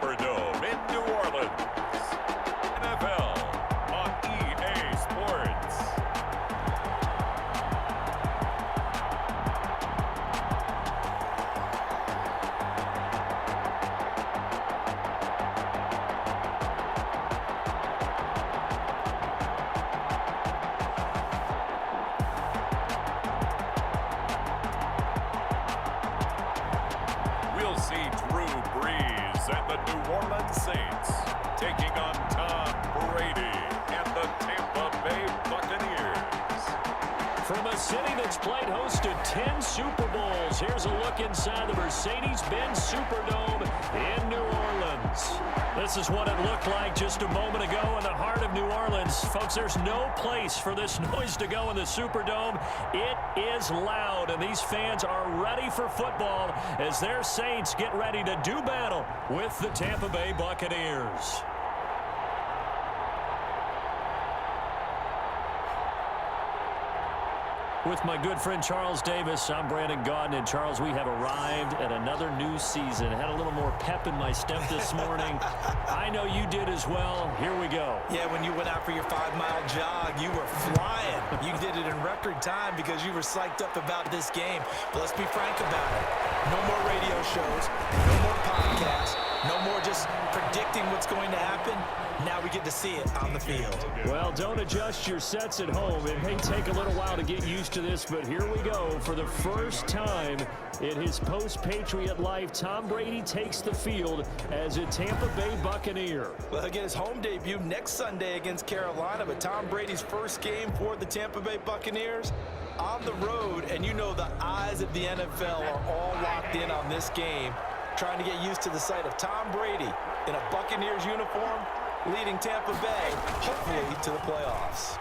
Superdome in New Orleans. NFL on EA Sports. We'll see Drew Brees and the New Orleans Saints taking on Tom Brady and the Tampa Bay Buccaneers. From a city that's played host to 10 Super Bowls, here's a look inside the Mercedes-Benz Superdome in New Orleans. This is what it looked like just a moment ago in the heart of New Orleans. Folks, there's no place for this noise to go in the Superdome. It is loud, and these fans are ready for football as their Saints get ready to do battle with the Tampa Bay Buccaneers. With my good friend Charles Davis, I'm Brandon Gaudin. And Charles, we have arrived at another new season. Had a little more pep in my step this morning. I know you did as well. Here we go. Yeah, when you went out for your 5-mile jog, you were flying. You did it in record time because you were psyched up about this game. But let's be frank about it. No more radio shows, no more podcasts, no more just predicting what's going to happen. Now we get to see it on the field. Well, don't adjust your sets at home. It may take a little while to get used to this, but here we go. For the first time in his post-Patriot life, Tom Brady takes the field as a Tampa Bay Buccaneer. Well, he'll get his home debut next Sunday against Carolina, but Tom Brady's first game for the Tampa Bay Buccaneers on the road, and you know the eyes of the NFL are all locked in on this game, trying to get used to the sight of Tom Brady in a Buccaneers uniform, leading Tampa Bay, hopefully, to the playoffs.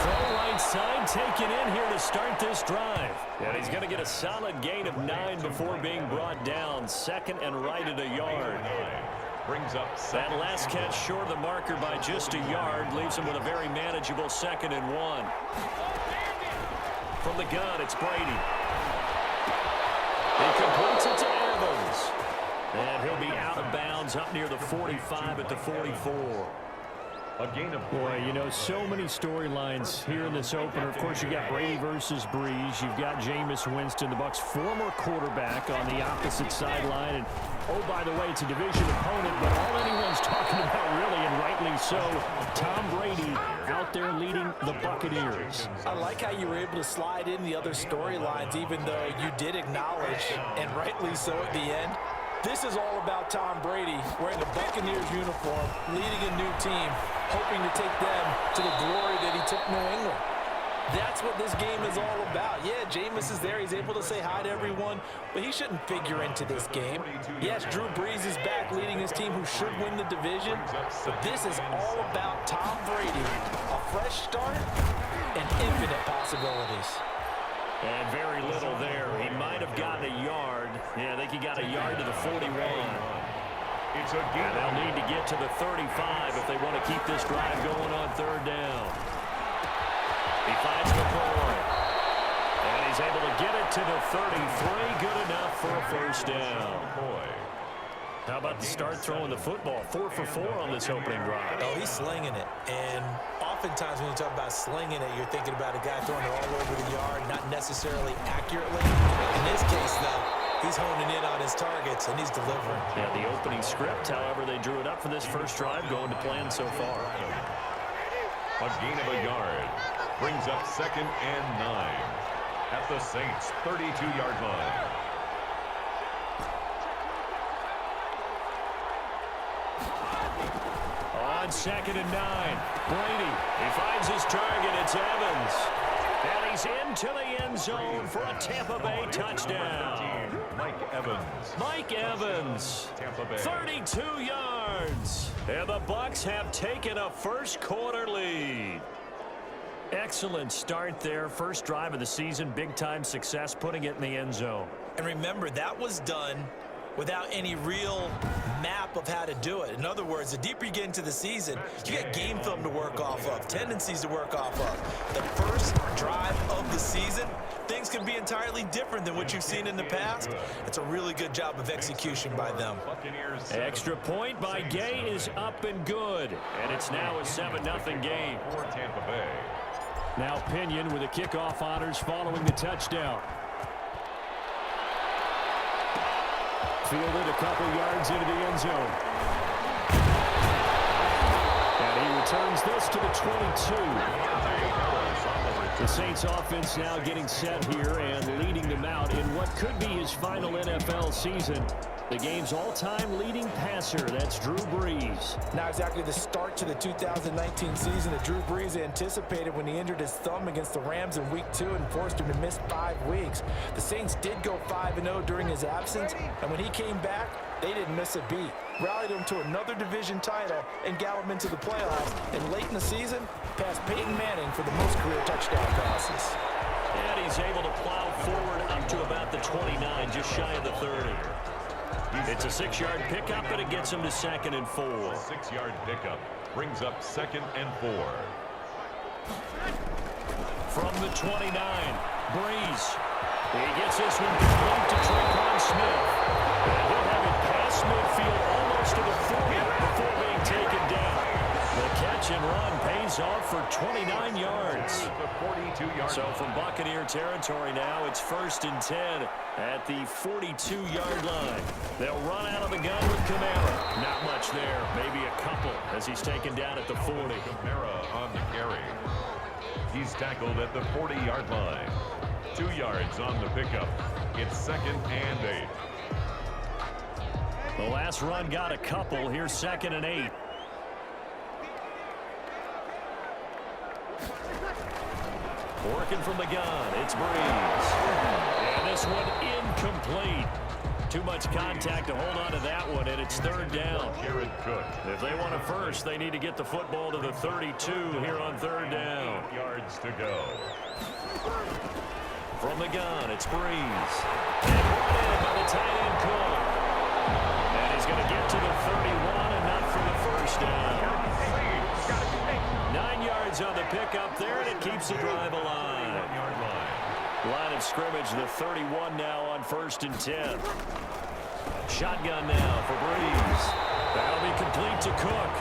Throw right side taken in here to start this drive. And he's going to get a solid gain of 9 before being brought down. Second and right at a yard. Brings up that last catch short of the marker by just a yard. Leaves him with a very manageable 2nd and 1. From the gun, it's Brady. He completes it to Evans. And he'll be out of bounds up near the 45 at the 44. a gain of... Boy, you know, so many storylines here in this opener. Of course, you got Brady versus Breeze. You've got Jameis Winston, the Bucs' former quarterback, on the opposite sideline. And, oh, by the way, it's a division opponent, but all anyone's talking about, really, and rightly so, Tom Brady out there leading the Buccaneers. I like how you were able to slide in the other storylines, even though you did acknowledge, and rightly so at the end, this is all about Tom Brady wearing a Buccaneers uniform, leading a new team, hoping to take them to the glory that he took New England. That's what this game is all about. Yeah, Jameis is there. He's able to say hi to everyone, but he shouldn't figure into this game. Yes, Drew Brees is back leading his team who should win the division, but this is all about Tom Brady. A fresh start and infinite possibilities. And very little there. He might have gotten a yard. Yeah, I think he got a yard to the 41. It's a gain. And they'll need to get to the 35 if they want to keep this drive going on third down. He finds McCoy. And he's able to get it to the 33. Good enough for a first down. How about the start throwing the football? 4 for 4 on this opening drive. Oh, he's slinging it. And oftentimes when you talk about slinging it, you're thinking about a guy throwing it all over the yard, not necessarily accurately. In this case, though, he's honing in on his targets, and he's delivering. Yeah, the opening script, however, they drew it up for this first drive, going to plan so far. A gain of a yard. Brings up 2nd and 9 at the Saints' 32-yard line. On 2nd and 9, Brady, he finds his target, it's Evans. And he's into the end zone for a Tampa Bay touchdown. Mike Evans, Tampa Bay. 32 yards. And the Bucs have taken a first quarter lead. Excellent start there. First drive of the season, big-time success, putting it in the end zone. And remember, that was done without any real map of how to do it. In other words, the deeper you get into the season, you get game film to work off of, tendencies to work off of. The first drive of the season, things can be entirely different than what you've seen in the past. It's a really good job of execution by them. Extra point by Gay is up and good. And it's now a 7-0 game. For Tampa Bay. Now Pinion with the kickoff honors following the touchdown. Fielded a couple yards into the end zone. And he returns this to the 22. The Saints offense now getting set here and leading them out in what could be his final NFL season. The game's all-time leading passer, that's Drew Brees. Not exactly the start to the 2019 season that Drew Brees anticipated when he injured his thumb against the Rams in Week 2 and forced him to miss 5 weeks. The Saints did go 5-0 during his absence, and when he came back, they didn't miss a beat. Rallied him to another division title and got him into the playoffs, and late in the season, passed Peyton Manning for the most career touchdown passes. And he's able to plow forward up to about the 29, just shy of the 30. It's a 6-yard pickup, but it gets him to 2nd and 4. 6-yard pickup brings up 2nd and 4. From the 29, Brees. He gets this one complete to Tre'Quan Smith. And he'll have it past midfield almost to the 40 before being taken down. The catch and run pays off for 29 yards. So from Buccaneer territory now, it's 1st and 10 at the 42-yard line. They'll run out of the gun with Kamara. Not much there, maybe a couple as he's taken down at the 40. Kamara on the carry. He's tackled at the 40-yard line. 2 yards on the pickup. It's 2nd and 8. The last run got a couple. Here's 2nd and 8. Working from the gun, it's Brees. And this one incomplete. Too much contact to hold on to that one, and it's 3rd down. If they want a first, they need to get the football to the 32 here on 3rd down. 8 yards to go. From the gun, it's Brees. And brought in by the tight end Cook. And he's going to get to the 31 and not for the first down. 9 yards on the pickup there, and it keeps the drive alive. Line of scrimmage, the 31 now on 1st and 10. Shotgun now for Brees. That'll be complete to Cook.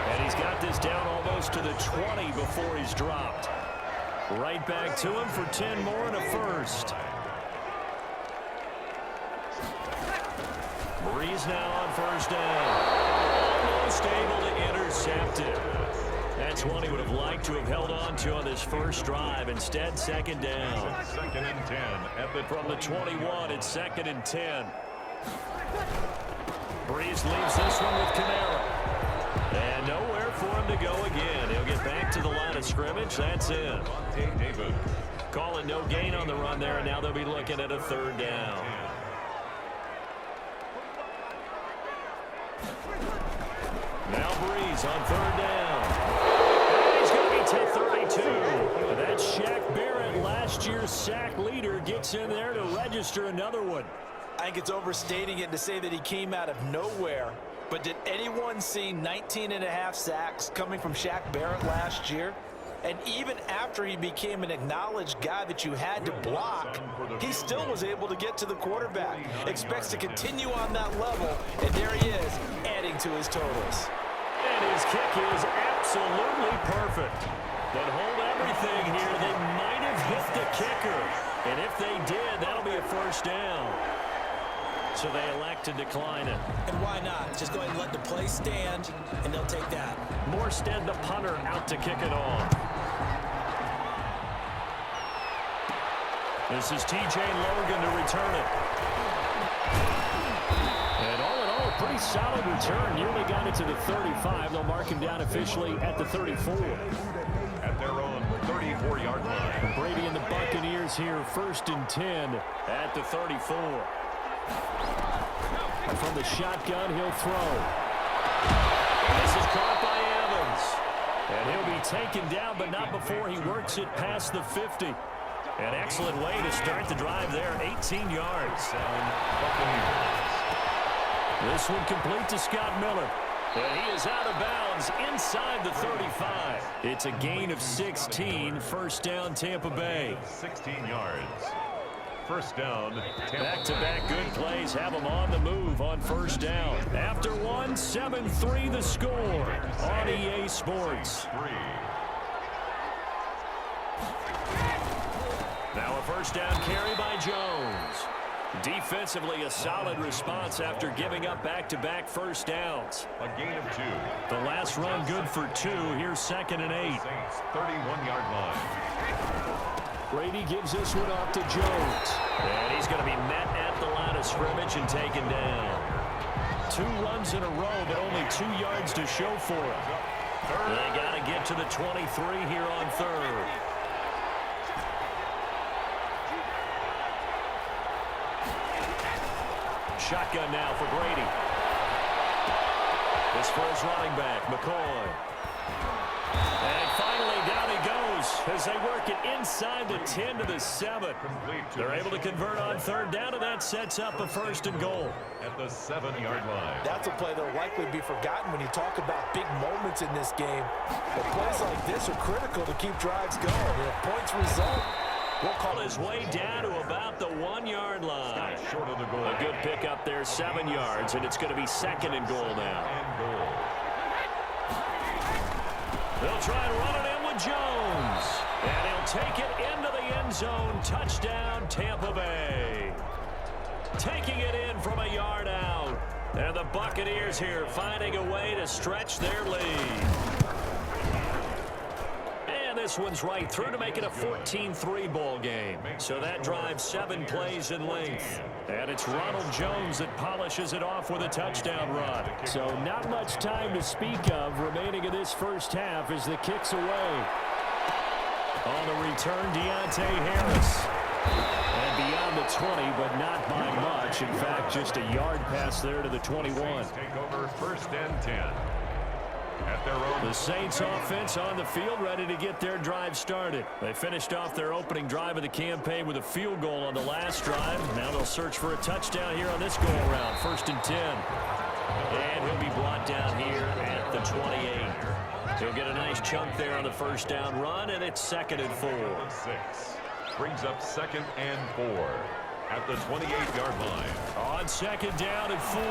And he's got this down almost to the 20 before he's dropped. Right back to him for 10 more and a first. Brees now on 1st down. Almost able to intercept it. That's one he would have liked to have held on to on this first drive. Instead, 2nd down. 2nd and 10 at the From the 21, it's 2nd and 10. Brees leaves this one with Kamara. And nowhere for him to go again. He'll get back to the line of scrimmage. That's it. David. Call it no gain on the run there, and now they'll be looking at a 3rd down. Now Brees on 3rd down. And he's going to be to 32. That's Shaq Barrett, last year's sack leader, gets in there to register another one. I think it's overstating it to say that he came out of nowhere. But did anyone see 19.5 sacks coming from Shaq Barrett last year? And even after he became an acknowledged guy that you had to block, he still was able to get to the quarterback. Expects to continue on that level, and there he is, adding to his totals. And his kick is absolutely perfect. But hold everything here. They might have hit the kicker. And if they did, that'll be a 1st down. So they elect to decline it. And why not? Just go ahead and let the play stand, and they'll take that. Morstead, the punter, out to kick it off. This is T.J. Logan to return it. And all in all, a pretty solid return. Nearly got it to the 35. They'll mark him down officially at the 34. At their own 34-yard line. Brady and the Buccaneers here, 1st and 10 at the 34. From the shotgun, he'll throw. This is caught by Evans. And he'll be taken down, but not before he works it past the 50. An excellent way to start the drive there, 18 yards. This one complete to Scott Miller. And he is out of bounds inside the 35. It's a gain of 16. First down, Tampa Bay. 16 yards. First down, Tampa. Back-to-back good plays have them on the move on first down. After one, 7-3 the score on EA Sports. Now a first down carry by Jones. Defensively, a solid response after giving up back-to-back first downs. A gain of 2. The last run good for 2. Here's 2nd and 8. Saints 31-yard line. Brady gives this one off to Jones. And he's going to be met at the line of scrimmage and taken down. 2 runs in a row, but only 2 yards to show for it. They got to get to the 23 here on third. Shotgun now for Brady. This for his running back, McCoy. And finally down he goes as they work it inside the 10 to the 7. They're able to convert on third down, and that sets up a 1st and goal. At the 7-yard line. That's a play that'll likely be forgotten when you talk about big moments in this game. But plays like this are critical to keep drives going. And if points result, we'll call his way down to about the 1-yard line. Short of the goal. A good pickup there, 7 yards, and it's going to be 2nd and goal now. They'll try and run it in with Jones. And he'll take it into the end zone. Touchdown, Tampa Bay. Taking it in from a yard out. And the Buccaneers here finding a way to stretch their lead. This one's right through to make it a 14-3 ball game. So that drives 7 plays in length. And it's Ronald Jones that polishes it off with a touchdown run. So not much time to speak of remaining in this first half as the kick's away. On the return, Deontay Harris. And beyond the 20, but not by much. In fact, just a yard pass there to the 21. Take over 1st and 10. At their own. The Saints offense on the field, ready to get their drive started. They finished off their opening drive of the campaign with a field goal on the last drive. Now they'll search for a touchdown here on this go-around. 1st and 10. And he'll be brought down here at the 28. He'll get a nice chunk there on the first down run, and it's 2nd and 4. 6. Brings up 2nd and 4. At the 28-yard line. On 2nd down and 4.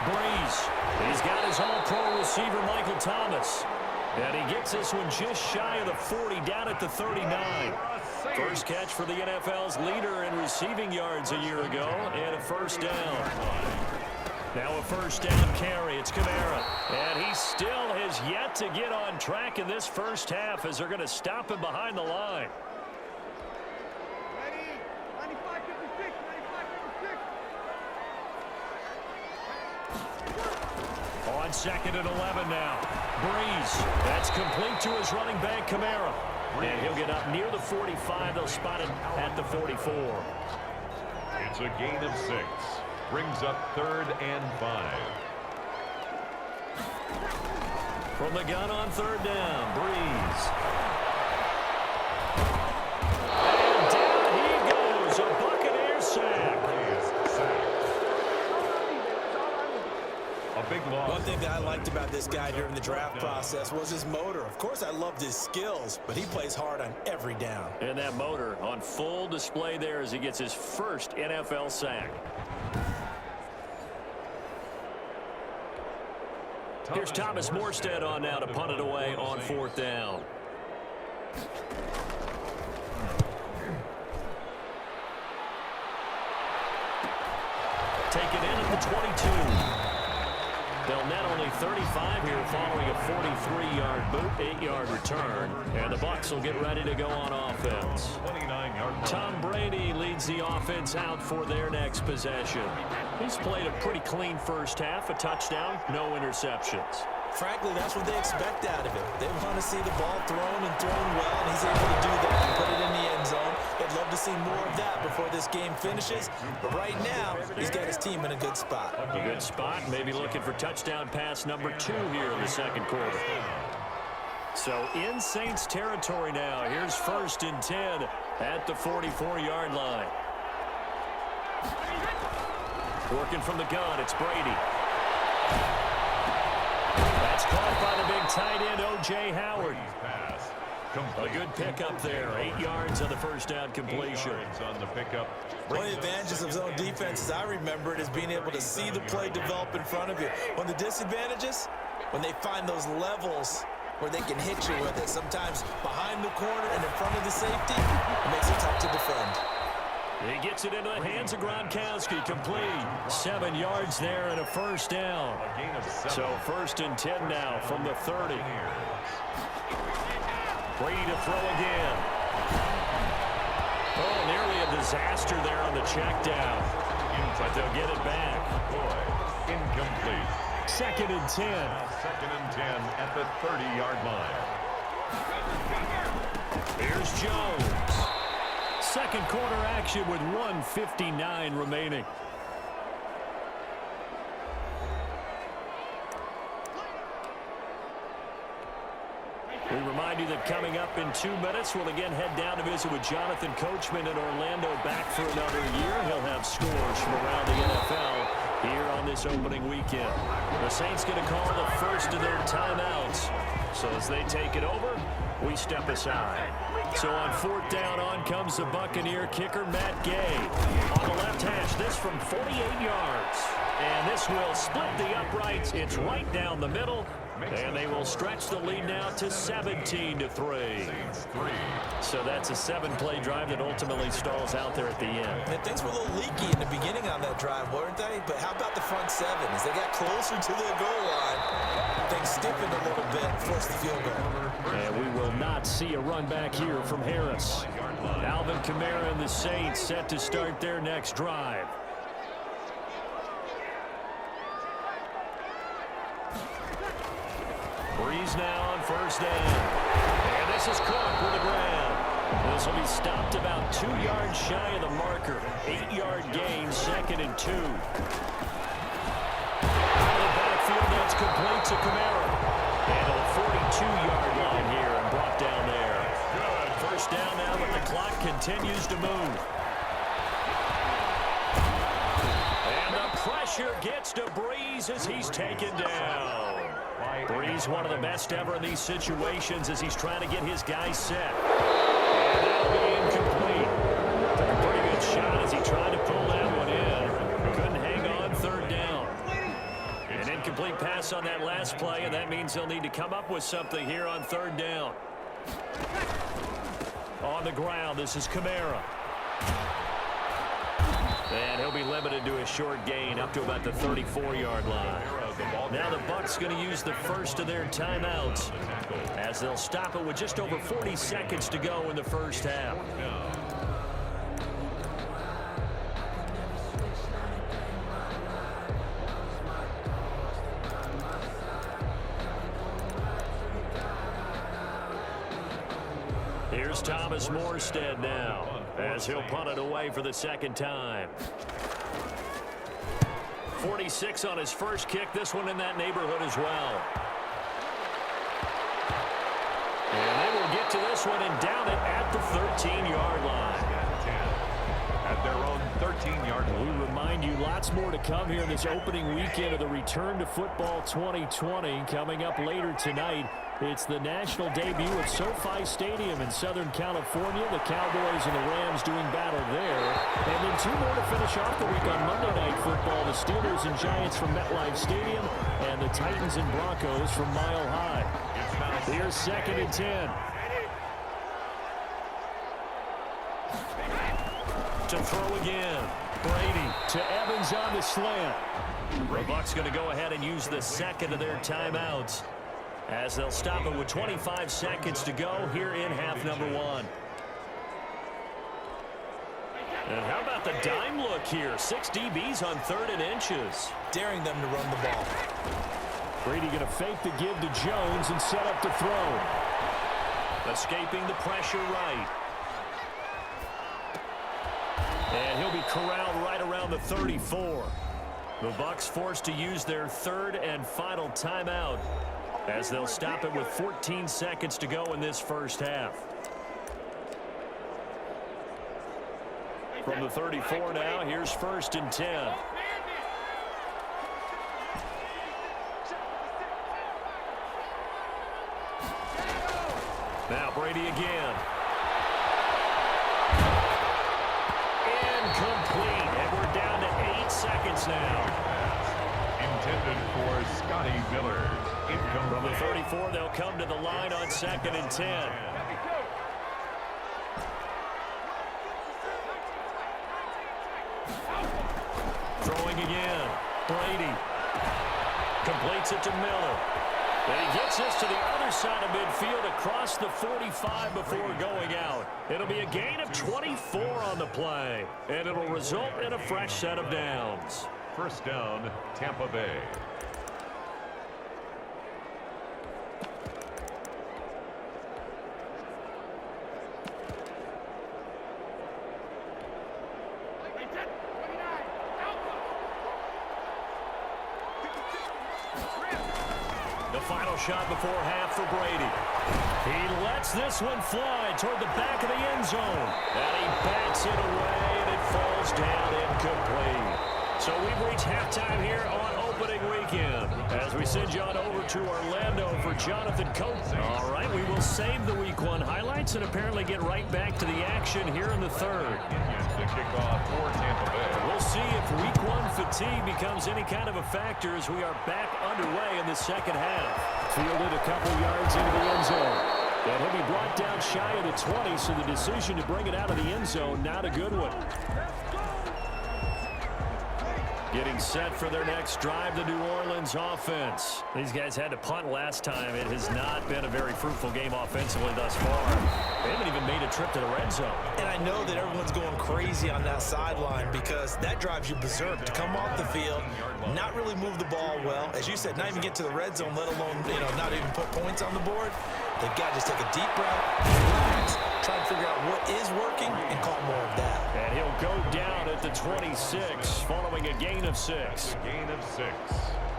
Breeze. He's got his all-pro receiver, Michael Thomas. And he gets this one just shy of the 40, down at the 39. First catch for the NFL's leader in receiving yards a year ago, and a first down. Now a first down carry. It's Kamara. And he still has yet to get on track in this first half as they're going to stop him behind the line. On 2nd and 11 now. Breeze. That's complete to his running back, Kamara. And he'll get up near the 45. They'll spot it at the 44. It's a gain of 6. Brings up 3rd and 5. From the gun on 3rd down, Breeze. And down he goes. A Buccaneers sack. A big loss. One thing that I liked about this guy during the draft process was his motor. Of course, I loved his skills, but he plays hard on every down. And that motor on full display there as he gets his first NFL sack. Here's Thomas Morstead on now to punt it away on 4th down. Take it in at the 22. They'll net only 35 here following a 43-yard boot, 8-yard return. And the Bucs will get ready to go on offense. 29-yard. Tom Brady leads the offense out for their next possession. He's played a pretty clean first half, a touchdown, no interceptions. Frankly, that's what they expect out of him. They want to see the ball thrown and thrown well, and he's able to do that and put it in the end zone. They'd love to see more of that before this game finishes. But right now, he's got his team in a good spot. A good spot, maybe looking for touchdown pass number 2 here in the 2nd quarter. So in Saints territory now. Here's 1st and 10 at the 44-yard line. Working from the gun, it's Brady. That's caught by the big tight end, O.J. Howard. A good pickup there. 8 yards on the first down completion. On the pickup. One of the advantages of zone defense, as I remember it, is being able to see the play develop in front of you. One of the disadvantages, when they find those levels where they can hit you with it, sometimes behind the corner and in front of the safety, it makes it tough to defend. He gets it into the hands of Gronkowski, complete. 7 yards there and a first down. So 1st and 10 now from the 30. Brady to throw again. Oh, nearly a disaster there on the check down. But they'll get it back. Incomplete. 2nd and 10. 2nd and 10 at the 30-yard line. Here's Jones. Second quarter action with 1:59 remaining. We remind you that coming up in 2 minutes, we'll again head down to visit with Jonathan Coachman in Orlando, back for another year. He'll have scores from around the NFL here on this opening weekend. The Saints going to call the first of their timeouts. So as they take it over, we step aside. So on 4th down, on comes the Buccaneer kicker, Matt Gay. On the left hash, this from 48 yards. And this will split the uprights. It's right down the middle. And they will stretch the lead now to 17-3. So that's a 7-play drive that ultimately stalls out there at the end. And things were a little leaky in the beginning on that drive, weren't they? But how about the front 7? As they got closer to the goal line, things stiffened a little bit and forced the field goal. And we will not see a run back here from Harris. Alvin Kamara and the Saints set to start their next drive. Breeze now on 1st down. And this is Cook with the grab. This will be stopped about 2 yards shy of the marker. 8-yard gain, 2nd and 2. Out of the backfield, that's complete to Kamara. And to the 42-yard line here and brought down there. Good. First down now, but the clock continues to move. And the pressure gets to Breeze as he's taken down. Breeze, one of the best ever in these situations as he's trying to get his guys set. And that'll be incomplete. Took a pretty good shot as he tried to pull that one in. Couldn't hang on 3rd down. An incomplete pass on that last play, and that means they'll need to come up with something here on 3rd down. On the ground, this is Kamara. And he'll be limited to a short gain up to about the 34-yard line. Now the Bucs going to use the first of their timeouts as they'll stop it with just over 40 seconds to go in the first half. Here's Thomas Morstead now as he'll punt it away for the 2nd time. 46 on his first kick. This one in that neighborhood as well. And they will get to this one and down it at the 13-yard line. At their own 13-yard line. We remind you lots more to come here in this opening weekend of the Return to Football 2020. Coming up later tonight, it's the national debut at SoFi Stadium in Southern California. The Cowboys and the Rams doing battle there. And then 2 more to finish off the week on Monday Night Football. The Steelers and Giants from MetLife Stadium and the Titans and Broncos from Mile High. Here's 2nd and 10. To throw again. Brady to Evans on the slant. The Bucs going to go ahead and use the 2nd of their timeouts as they'll stop it with 25 seconds to go here in half number 1. And how about the dime look here? 6 DBs on 3rd and inches. Daring them to run the ball. Brady going to fake the give to Jones and set up to throw. Escaping the pressure right. And he'll be corralled right around the 34. The Bucs forced to use their 3rd and final timeout as they'll stop it with 14 seconds to go in this first half. From the 34 now, here's 1st and 10. Now Brady again. Incomplete. And we're down to 8 seconds now. Intended for Scotty Miller. From the 34, they'll come to the line on 2nd and 10. Throwing again. Brady completes it to Miller. And he gets this to the other side of midfield across the 45 before going out. It'll be a gain of 24 on the play, and it'll result in a fresh set of downs. First down, Tampa Bay. The final shot before half for Brady. He lets this one fly toward the back of the end zone. And he bats it away, and it falls down incomplete. So we've reached halftime here on opening weekend. As we send you on over to Orlando for Jonathan Cope. All right, we will save the Week 1 highlights and apparently get right back to the action here in the third. The kickoff for Tampa Bay. We'll see if Week 1 fatigue becomes any kind of a factor as we are back underway in the second half. Fielded a couple yards into the end zone. And he'll be brought down shy of the 20, so the decision to bring it out of the end zone, not a good one. Getting set for their next drive, the New Orleans offense. These guys had to punt last time. It has not been a very fruitful game offensively thus far. They haven't even made a trip to the red zone. And I know that everyone's going crazy on that sideline because that drives you berserk to come off the field, not really move the ball well. As you said, not even get to the red zone, let alone, not even put points on the board. They've got to just take a deep breath, relax, try and figure out what is working, and call more of that. And he'll go down at the 26, following a gain of 6. Gain of 6.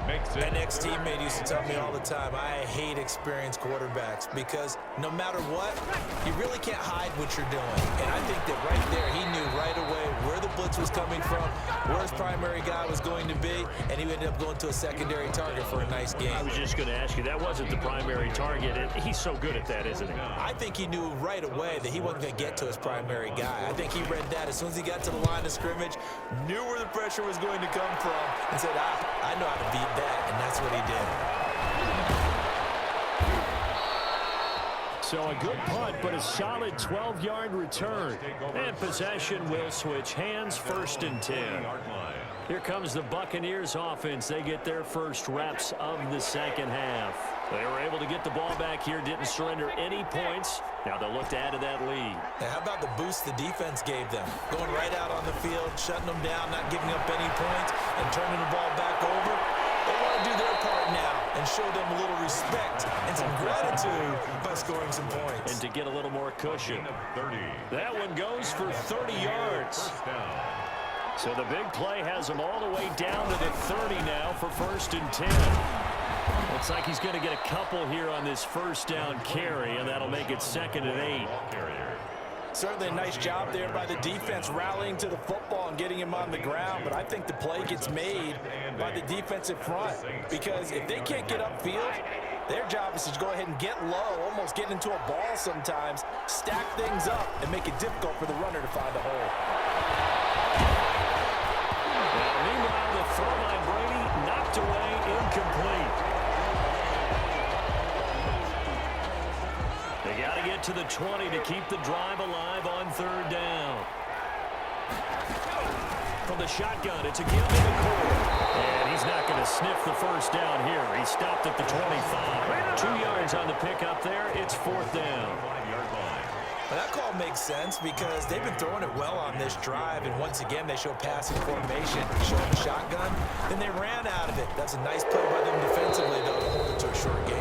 Makes it. An ex-teammate used to tell me all the time, I hate experienced quarterbacks because no matter what, you really can't hide what you're doing. And I think that right there, he knew right away where the blitz was coming from, where his primary guy was going to be, and he ended up going to a secondary target for a nice game. I was just going to ask you, that wasn't the primary target. He's so good at that, isn't he? I think he knew right away that he wasn't going to get to his primary guy. I think he read that as soon as he got to the line of scrimmage, knew where the pressure was going to come from, and said, I know how to beat that, and that's what he did. So a good punt, but a solid 12-yard return. And possession will switch hands, 1st and 10. Here comes the Buccaneers offense. They get their first reps of the second half. They were able to get the ball back here, didn't surrender any points. Now they'll look to add to that lead. Now, how about the boost the defense gave them? Going right out on the field, shutting them down, not giving up any points, and turning the ball back over. They want to do their part now and show them a little respect and some gratitude by scoring some points. And to get a little more cushion. 30. That one goes for 30 yards. So the big play has them all the way down to the 30 now for 1st and 10. Looks like he's going to get a couple here on this first down carry, and that'll make it 2nd and 8. Certainly a nice job there by the defense rallying to the football and getting him on the ground, but I think the play gets made by the defensive front because if they can't get upfield, their job is to go ahead and get low, almost get into a ball sometimes, stack things up, and make it difficult for the runner to find a hole. Now, meanwhile, the throw by Brady knocked away, incomplete. They got to get to the 20 to keep the drive alive on 3rd down. From the shotgun, it's a give to the core. And he's not going to sniff the first down here. He stopped at the 25. 2 yards on the pickup there. It's 4th down. Well, that call makes sense because they've been throwing it well on this drive, and once again, they show passing formation, showing the shotgun, then they ran out of it. That's a nice play by them defensively, though, to hold it to a short game.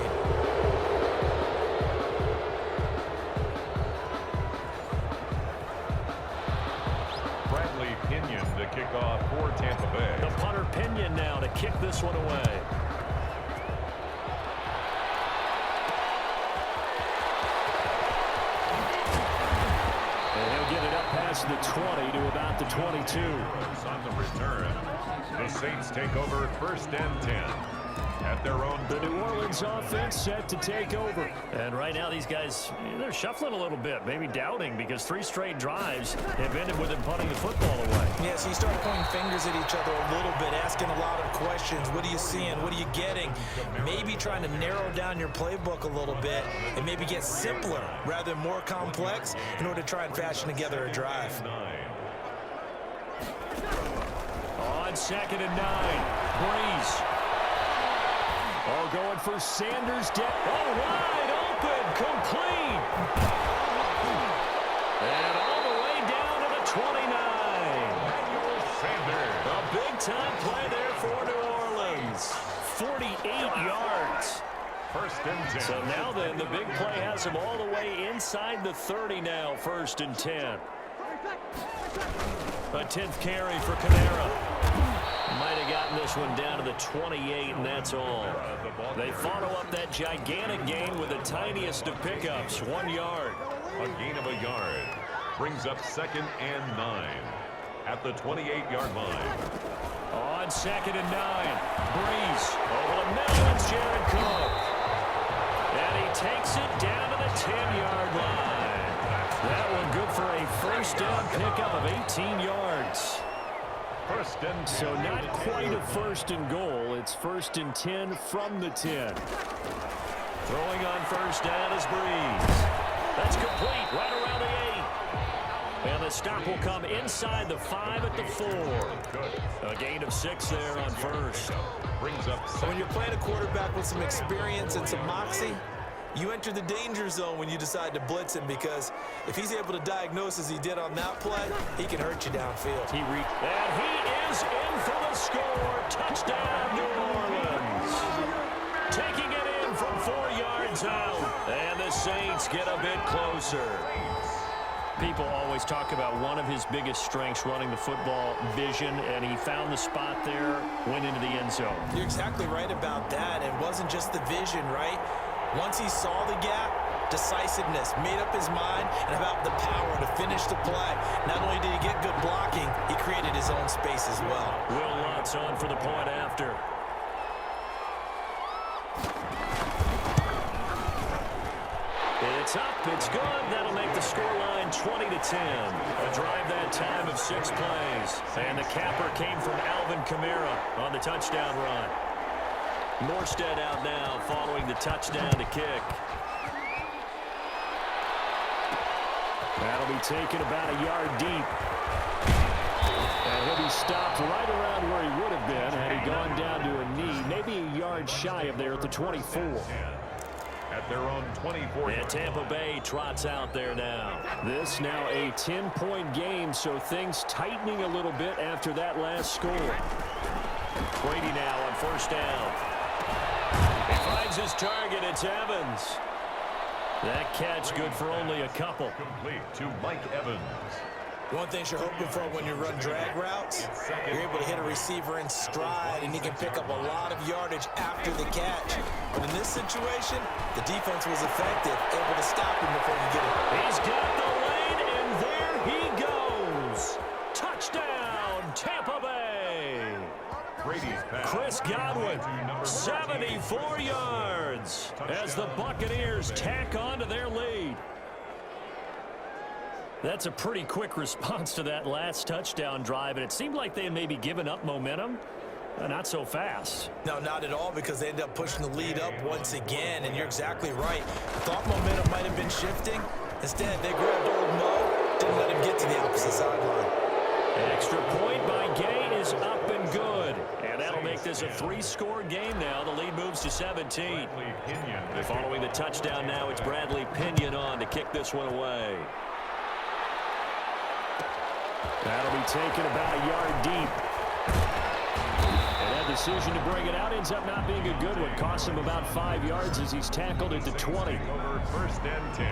The kickoff for Tampa Bay. The punter Pinion now to kick this one away. And he'll get it up past the 20 to about the 22. On the return, the Saints take over 1st and 10. At their own. The New Orleans offense set to take over. And right now these guys, they're shuffling a little bit, maybe doubting, because 3 straight drives have ended with them punting the football away. Yes, you start pointing fingers at each other a little bit, asking a lot of questions. What are you seeing? What are you getting? Maybe trying to narrow down your playbook a little bit and maybe get simpler rather than more complex in order to try and fashion together a drive. On 2nd and 9, Breeze. Oh, going for Sanders. Oh, wide open, complete. And all the way down to the 29. A big-time play there for New Orleans. 48 yards. First and 10. So now then, the big play has them all the way inside the 30 now, 1st and 10. A 10th carry for Kamara. Might have gotten this one down to the 28, and that's all. They follow up that gigantic gain with the tiniest of pickups, 1 yard. A gain of a yard. Brings up 2nd and 9. At the 28-yard line. On 2nd and 9, Breeze over the middle, it's Jared Cook. And he takes it down to the 10-yard line. That one good for a first down pickup of 18 yards. First and 10. So not quite a 1st and goal. It's 1st and 10 from the 10. Throwing on 1st down is Breeze. That's complete right around the 8. And the stop will come inside the 5 at the 4. A gain of 6 there on 1st. Brings up. When you're playing a quarterback with some experience and some moxie, you enter the danger zone when you decide to blitz him, because if he's able to diagnose as he did on that play, he can hurt you downfield. And he is in for the score. Touchdown, New Orleans. Taking it in from 4 yards out. And the Saints get a bit closer. People always talk about one of his biggest strengths, running the football, vision, and he found the spot there, went into the end zone. You're exactly right about that. It wasn't just the vision, right? Once he saw the gap, decisiveness, made up his mind, and about the power to finish the play. Not only did he get good blocking, he created his own space as well. Will Lutz on for the point after. It's up, it's good. That'll make the scoreline 20-10. A drive that time of 6 plays. And the capper came from Alvin Kamara on the touchdown run. Morstead out now following the touchdown to kick. That'll be taken about a yard deep. And he'll be stopped right around where he would have been had he gone down to a knee, maybe a yard shy of there at the 24. At their own 24. And Tampa Bay trots out there now. This now a 10-point game, so things tightening a little bit after that last score. Brady now on 1st down. He finds his target. It's Evans. That catch good for only a couple. Complete to Mike Evans. One thing you're hoping for when you run drag routes, you're able to hit a receiver in stride, and he can pick up a lot of yardage after the catch. But in this situation, the defense was effective, able to stop him before he get it. He's got the lane, and there he goes. Touchdown, Tampa Bay. Brady's pass. Chris Godwin, 74 yards as the Buccaneers tack on to their lead. That's a pretty quick response to that last touchdown drive, and it seemed like they had maybe given up momentum. Not so fast. No, not at all, because they ended up pushing the lead up once again, and you're exactly right. Thought momentum might have been shifting. Instead, they grabbed old Mo, didn't let him get to the opposite sideline. An extra point by Gay is up and good. And that'll make this a 3-score game now. The lead moves to 17. Following the touchdown now, it's Bradley Pinion on to kick this one away. That'll be taken about a yard deep. And that decision to bring it out ends up not being a good one. Costs him about 5 yards as he's tackled at the 20. Over 1st and 10.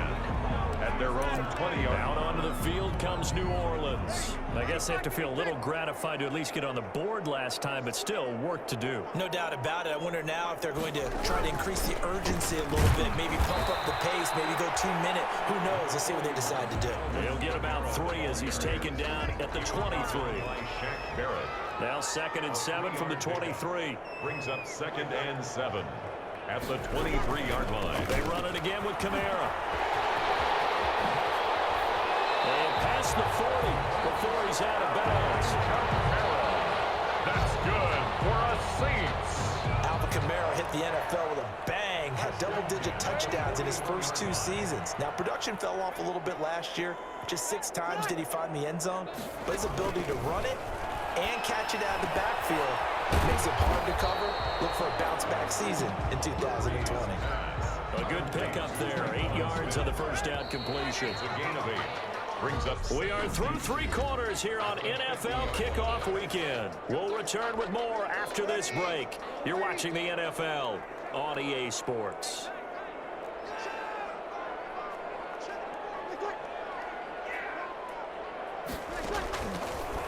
At their own 20-yard. Out onto the field comes New Orleans. I guess they have to feel a little gratified to at least get on the board last time, but still work to do. No doubt about it. I wonder now if they're going to try to increase the urgency a little bit, maybe pump up the pace, maybe go 2 minute. Who knows? Let's see what they decide to do. He'll get about 3 as he's taken down at the 23. Now 2nd and 7 from the 23. Brings up 2nd and 7 at the 23-yard line. They run it again with Kamara. And past the 40 before he's out of bounds. That's good for a Saints. Alvin Kamara hit the NFL with a bang, had double-digit touchdowns in his first 2 seasons. Now, production fell off a little bit last year. Just 6 times did he find the end zone. But his ability to run it and catch it out of the backfield makes it hard to cover. Look for a bounce-back season in 2020. A good pickup there. 8 yards on the first down completion. It's a gain of 8. Brings up. We are through 3 quarters here on NFL Kickoff Weekend. We'll return with more after this break. You're watching the NFL on EA Sports.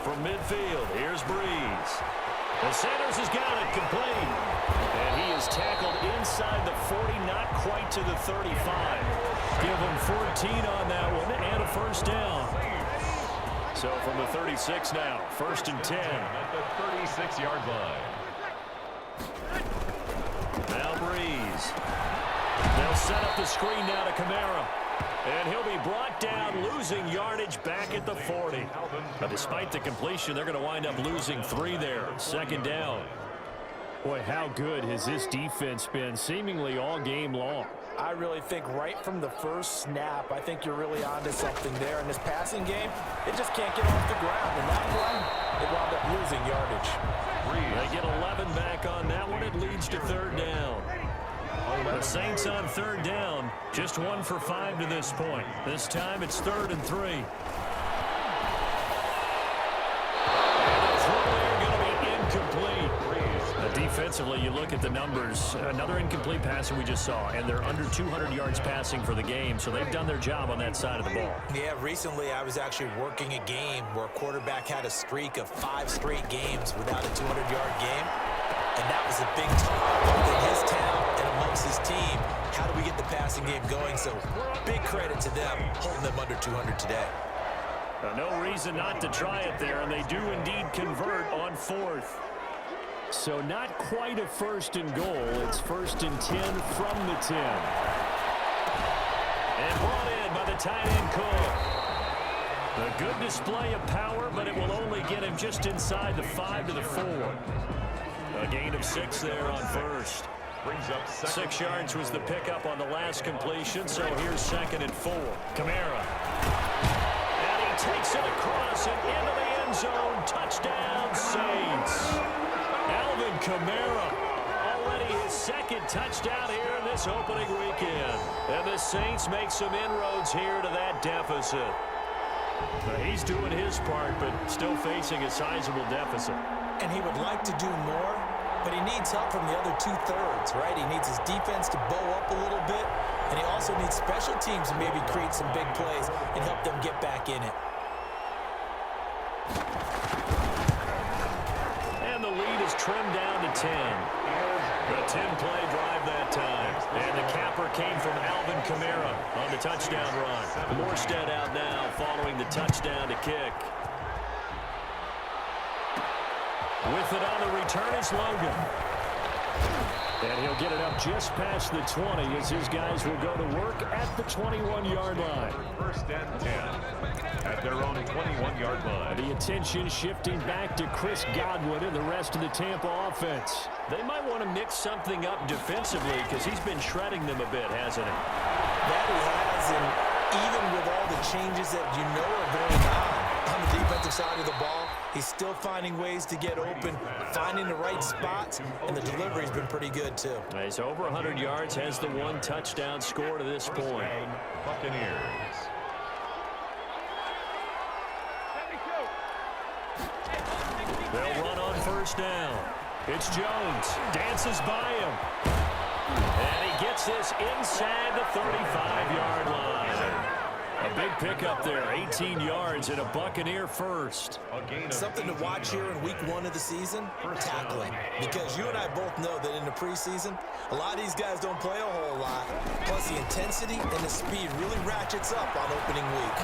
From midfield, here's Breeze. And Sanders has got it complete. And he is tackled inside the 40, not quite to the 35. Give him 14 on that one and a first down. So from the 36 now, 1st and 10. At the 36-yard line. Now Breeze. They'll set up the screen now to Kamara. And he'll be brought down, losing yardage back at the 40. But despite the completion, they're going to wind up losing 3 there. 2nd down. Boy, how good has this defense been seemingly all game long? I really think right from the first snap, I think you're really onto something there. In this passing game, it just can't get off the ground. And that one, they wound up losing yardage. They get 11 back on that one. It leads to 3rd down. The Saints on 3rd down, just 1 for 5 to this point. This time it's 3rd and 3. And the throw there going to be incomplete. Defensively, you look at the numbers. Another incomplete passing we just saw, and they're under 200 yards passing for the game, so they've done their job on that side of the ball. Yeah, recently I was actually working a game where a quarterback had a streak of 5 straight games without a 200-yard game, and that was a big talk in his town and amongst his team. How do we get the passing game going? So big credit to them, holding them under 200 today. No reason not to try it there, and they do indeed convert on 4th. So not quite a 1st and goal. It's 1st and 10 from the 10. And brought in by the tight end Cook. A good display of power, but it will only get him just inside the 5 to the 4. A gain of 6 there on 1st. Brings up 6 yards was the pickup on the last completion, so here's 2nd and 4. Kamara. And he takes it across and into the end zone. Touchdown, Saints. Alvin Kamara, already his 2nd touchdown here in this opening weekend. And the Saints make some inroads here to that deficit. He's doing his part, but still facing a sizable deficit. And he would like to do more, but he needs help from the other 2/3, right? He needs his defense to bow up a little bit, and he also needs special teams to maybe create some big plays and help them get back in it. And the lead is trimmed down to 10. A 10-play drive that time. And the capper came from Alvin Kamara on the touchdown run. Morstead out now following the touchdown to kick. With it on the return is Logan. And he'll get it up just past the 20 as his guys will go to work at the 21-yard line. 1st and 10 at their own 21-yard line. The attention shifting back to Chris Godwin and the rest of the Tampa offense. They might want to mix something up defensively because he's been shredding them a bit, hasn't he? That he has, and even with all the changes that you know are going on the defensive side of the ball, he's still finding ways to get open, finding the right spots, and the delivery's been pretty good too. He's over 100 yards, has the 1 touchdown score to this point. Buccaneers. They'll run on 1st down. It's Jones. Dances by him. And he gets this inside the 35-yard line. A big pickup there, 18 yards and a Buccaneer first. Something to watch here in week 1 of the season, tackling. Because you and I both know that in the preseason, a lot of these guys don't play a whole lot. Plus, the intensity and the speed really ratchets up on opening week.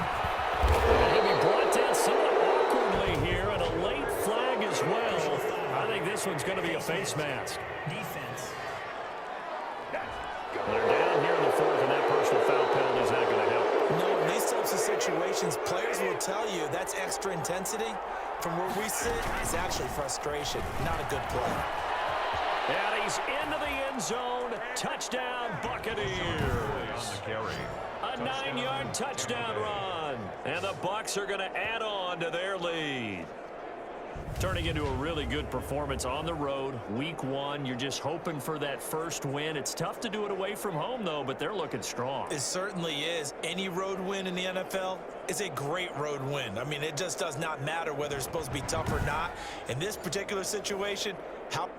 He'll be brought down somewhat awkwardly here, and a late flag as well. I think this one's going to be a face mask. Defense. They're down here in the 4th, and that personal foul penalty is not going to help. No, in these types of situations, players will tell you that's extra intensity. From where we sit, it's actually frustration, not a good play. And he's into the end zone. Touchdown, Buccaneers. A 9-yard touchdown run. And the Bucs are going to add on to their lead. Turning into a really good performance on the road. Week 1, you're just hoping for that first win. It's tough to do it away from home, though, but they're looking strong. It certainly is. Any road win in the NFL is a great road win. I mean, it just does not matter whether it's supposed to be tough or not. In this particular situation, how...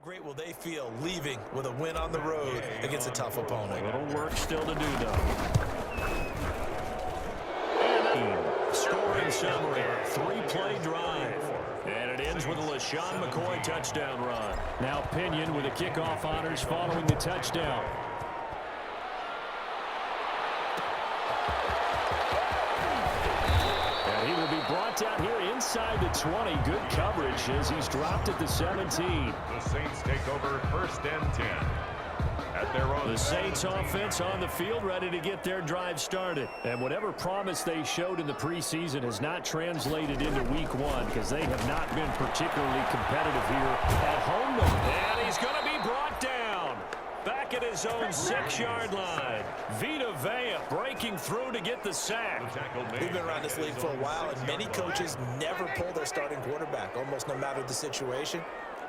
great will they feel leaving with a win on the road against a tough opponent? A little work still to do, though. And scoring summary, 3-play drive. And it ends with a LaShawn McCoy touchdown run. Now Pinion with the kickoff honors following the touchdown. And he will be brought down here inside the 20. Good coverage as he's dropped at the 17. The Saints take over 1st and 10. At their own. The Saints offense on the field ready to get their drive started. And whatever promise they showed in the preseason has not translated into week 1 because they have not been particularly competitive here at home. And he's going to be brought down back at his own 6-yard line. Vita Vea breaking through to get the sack. We've been around this league for a while, and many coaches never pull their starting quarterback, almost no matter the situation.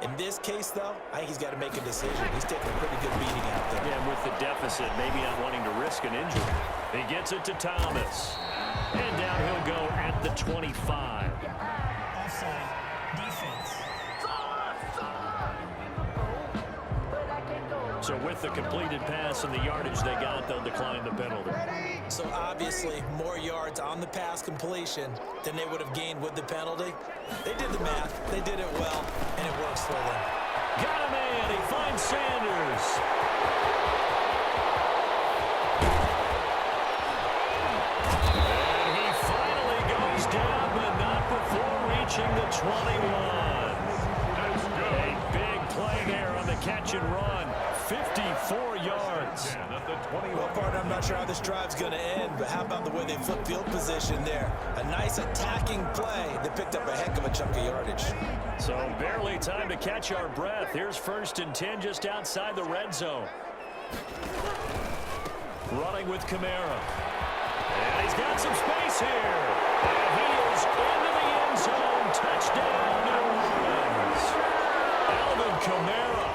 In this case, though, I think he's got to make a decision. He's taking a pretty good beating out there. Yeah, with the deficit, maybe not wanting to risk an injury. He gets it to Thomas. And down he'll go at the 25. Offside. Defense. So with the completed pass and the yardage they got, they'll decline the penalty. So obviously, more yards on the pass completion than they would have gained with the penalty. They did the math. They did it well, and it works for them. Got a man. He finds Sanders. And he finally goes down, but not before reaching the 21. That's good. A big play there on the catch and run. 54 yards. Well, partner, I'm not sure how this drive's going to end, but how about the way they flip field position there? A nice attacking play that picked up a heck of a chunk of yardage. So barely time to catch our breath. Here's 1st and 10 just outside the red zone. Running with Kamara. And he's got some space here. And he is into the end zone. Touchdown, New Orleans. Alvin Kamara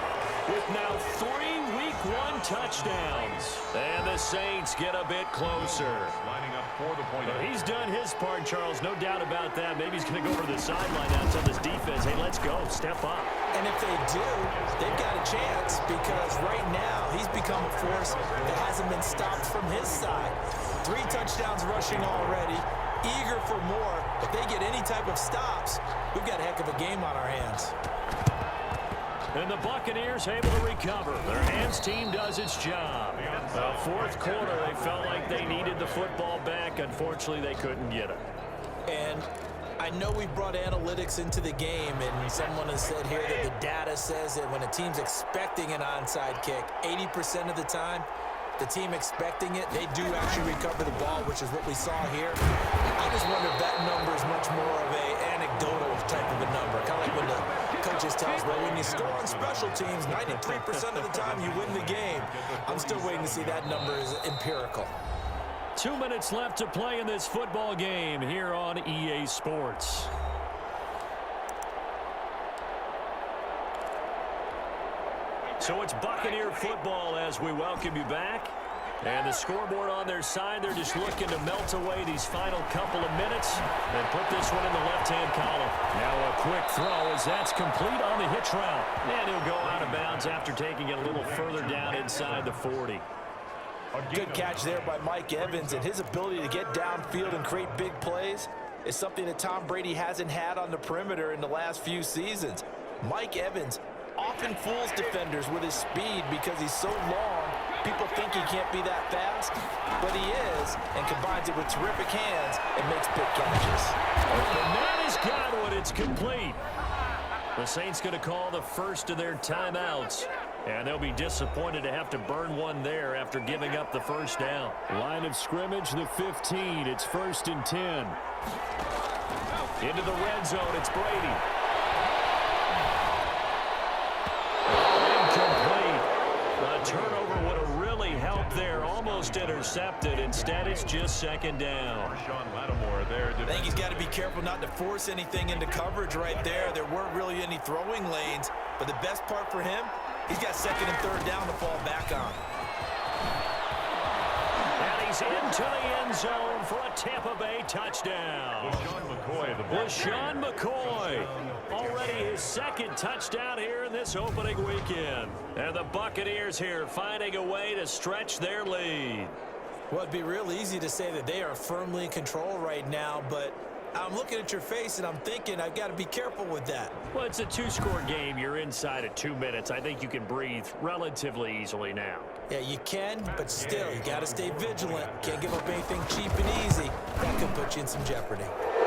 with now 3 Week 1 touchdowns. And the Saints get a bit closer. Lining up for the point. He's done his part, Charles. No doubt about that. Maybe he's going to go over to the sideline now and tell this defense, hey, let's go. Step up. And if they do, they've got a chance because right now he's become a force that hasn't been stopped from his side. 3 touchdowns rushing already. Eager for more. If they get any type of stops, we've got a heck of a game on our hands. And the Buccaneers able to recover. Their hands team does its job. 4th quarter, they felt like they needed the football back. Unfortunately, they couldn't get it. And I know we brought analytics into the game, and someone has said here that the data says that when a team's expecting an onside kick, 80% of the time, the team expecting it, they do actually recover the ball, which is what we saw here. I just wonder if that number is much more of a anecdotal type of a number, kind of like when the coaches always tells, but when you score on special teams, 93% of the time you win the game. I'm still waiting to see that number is empirical. 2 minutes left to play in this football game here on EA Sports. So it's Buccaneer football as we welcome you back. And the scoreboard on their side, they're just looking to melt away these final couple of minutes and put this one in the left-hand column. Now a quick throw as that's complete on the hitch route. And he'll go out of bounds after taking it a little further down inside the 40. Good catch there by Mike Evans, and his ability to get downfield and create big plays is something that Tom Brady hasn't had on the perimeter in the last few seasons. Mike Evans often fools defenders with his speed because he's so long. People think he can't be that fast, but he is, and combines it with terrific hands and makes big catches. And that is Godwin. It's complete. The Saints going to call the first of their timeouts, and they'll be disappointed to have to burn one there after giving up the first down. Line of scrimmage, the 15. It's 1st and 10. Into the red zone, it's Brady. Incomplete. A turnover would have really helped there. Almost intercepted. Instead, it's just second down. I think he's got to be careful not to force anything into coverage right there. There weren't really any throwing lanes, but the best part for him, he's got second and third down to fall back on. And he's into the end zone for a Tampa Bay touchdown. LaShawn McCoy, already his second touchdown here in this opening weekend. And the Buccaneers here finding a way to stretch their lead. Well, it'd be real easy to say that they are firmly in control right now, but I'm looking at your face and I'm thinking I've got to be careful with that. Well, it's a two-score game. You're inside of 2 minutes. I think you can breathe relatively easily now. Yeah, you can, but still, you got to stay vigilant. Can't give up anything cheap and easy. That could put you in some jeopardy.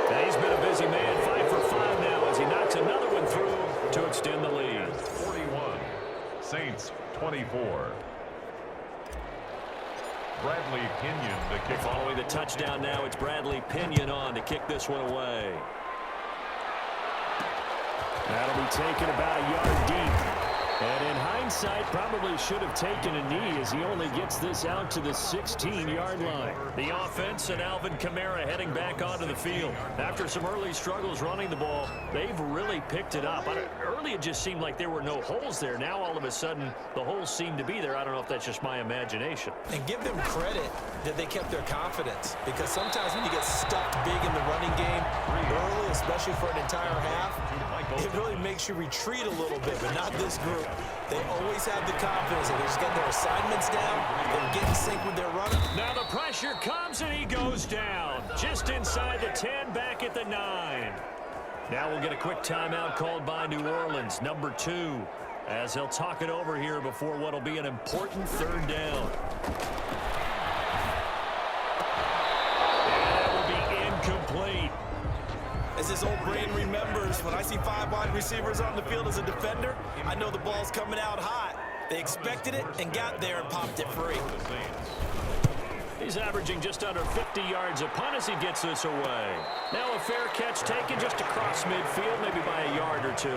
Now he's been a busy man, 5 for 5 now as he knocks another one through to extend the lead. 41, Saints 24. Bradley Pinion, the kick. Following the touchdown now, it's Bradley Pinion on to kick this one away. That'll be taken about a yard deep. And in hindsight, probably should have taken a knee as he only gets this out to the 16-yard line. The offense and Alvin Kamara heading back onto the field. After some early struggles running the ball, they've really picked it up. Early it just seemed like there were no holes there. Now all of a sudden the holes seem to be there. I don't know if that's just my imagination. And give them credit that they kept their confidence, because sometimes when you get stuck big in the running game early, especially for an entire half, it really makes you retreat a little bit, but not this group. They always have the confidence that they just get their assignments down, they get in sync with their runner. Now the pressure comes and he goes down. Just inside the 10, back at the 9. Now we'll get a quick timeout called by New Orleans, number 2, as they'll talk it over here before what will be an important third down. And that will be incomplete. As this old brain remembers, when I see 5 wide receivers on the field as a defender, I know the ball's coming out hot. They expected it and got there and popped it free. He's averaging just under 50 yards a punt as he gets this away. Now a fair catch taken just across midfield, maybe by a yard or 2.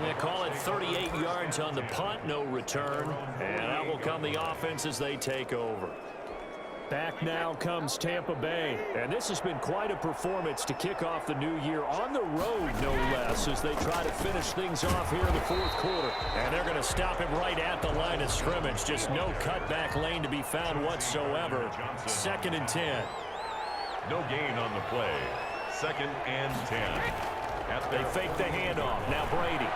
They call it 38 yards on the punt, no return. And out will come the offense as they take over. Back now comes Tampa Bay, and this has been quite a performance to kick off the new year on the road, no less, as they try to finish things off here in the fourth quarter. And they're going to stop him right at the line of scrimmage. Just no cutback lane to be found whatsoever. 2nd and 10. No gain on the play. 2nd and 10. They fake the handoff. Now Brady.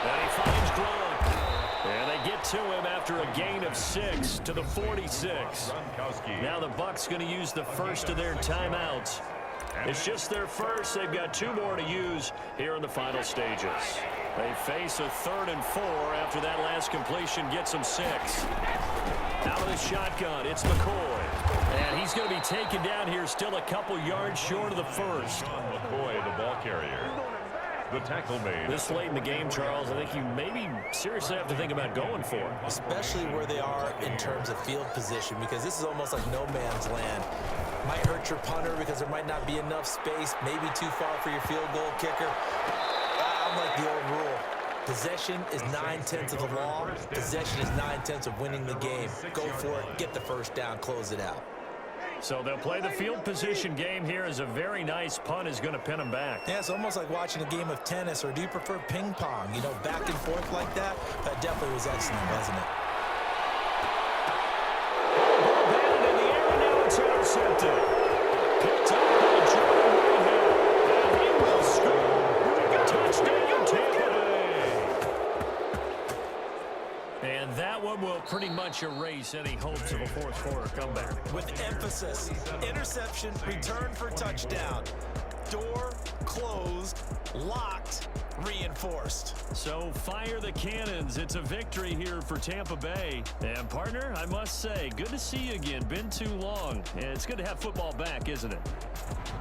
And he finds Gronk. And they get to him after a gain of 6 to the 46. Now the Bucs going to use the first of their timeouts. It's just their first. They've got 2 more to use here in the final stages. They face a 3rd and 4 after that last completion gets them 6. Out of the shotgun, it's McCoy. And he's going to be taken down here still a couple yards short of the first. McCoy, the ball carrier. The tackle made. This late in the game, Charles, I think you maybe seriously have to think about going for it. Especially where they are in terms of field position, because this is almost like no man's land. Might hurt your punter because there might not be enough space, maybe too far for your field goal kicker. I'm like the old rule. Possession is 9/10 of the law. Possession is 9/10 of winning the game. Go for it, get the first down, close it out. So they'll play the field position game here as a very nice punt is going to pin them back. Yeah, it's almost like watching a game of tennis, or do you prefer ping pong? You know, back and forth like that? That definitely was excellent, wasn't it? Batted in the air, and now it's intercepted. Picked up by Jordan Whitehead. And he will score. Touchdown, Tampa Bay. And that one will pretty much erase any hopes of a fourth quarter comeback. With emphasis, interception, return for touchdown. Door closed, locked, reinforced. So fire the cannons. It's a victory here for Tampa Bay. And partner, I must say, good to see you again. Been too long. And it's good to have football back, isn't it?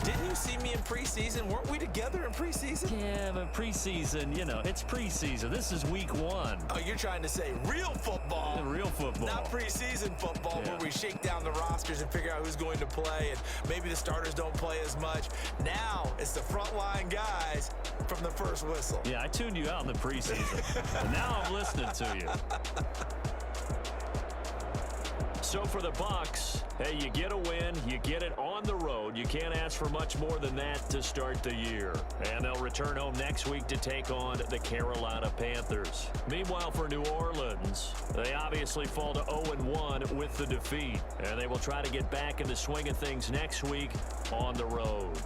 Didn't you see me in preseason? Weren't we together in preseason? Yeah, but preseason, you know, it's preseason. This is week 1. Oh, you're trying to say real football. Real football. Not preseason football, Yeah. where we shake down the rosters and figure out who's going to play, and maybe the starters don't play as much. Now it's the frontline guys from the first whistle. Yeah, I tuned you out in the preseason. And now I'm listening to you. So for the Bucs, hey, you get a win, you get it on the road. You can't ask for much more than that to start the year. And they'll return home next week to take on the Carolina Panthers. Meanwhile, for New Orleans, they obviously fall to 0-1 with the defeat. And they will try to get back in the swing of things next week on the road.